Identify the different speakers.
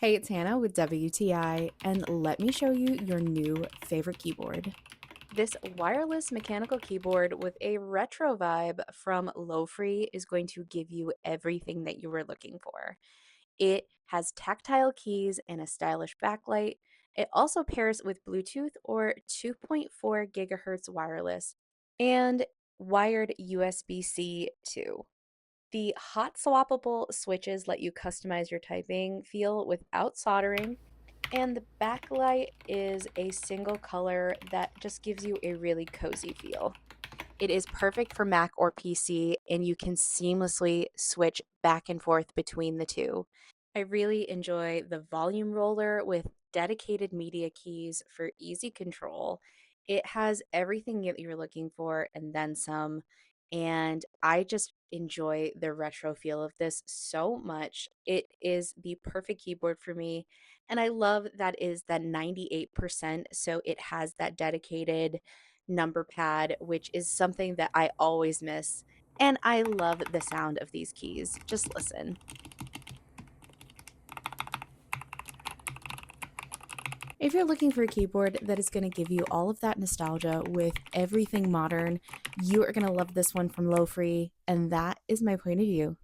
Speaker 1: Hey, it's Hannah with WTI, and let me show you your new favorite keyboard.
Speaker 2: This wireless mechanical keyboard with a retro vibe from LOFREE is going to give you everything that you were looking for. It has tactile keys and a stylish backlight. It also pairs with Bluetooth or 2.4 gigahertz wireless and wired USB-C too. The hot swappable switches let you customize your typing feel without soldering, and the backlight is a single color that just gives you a really cozy feel. It is perfect for Mac or PC, and you can seamlessly switch back and forth between the two. I really enjoy the volume roller with dedicated media keys for easy control. It has everything that you're looking for and then some. And I just enjoy the retro feel of this so much. It is the perfect keyboard for me. And I love that is that 98%. So it has that dedicated number pad, which is something that I always miss. And I love the sound of these keys. Just listen.
Speaker 1: If you're looking for a keyboard that is going to give you all of that nostalgia with everything modern, you are going to love this one from Low Free, and that is my point of view.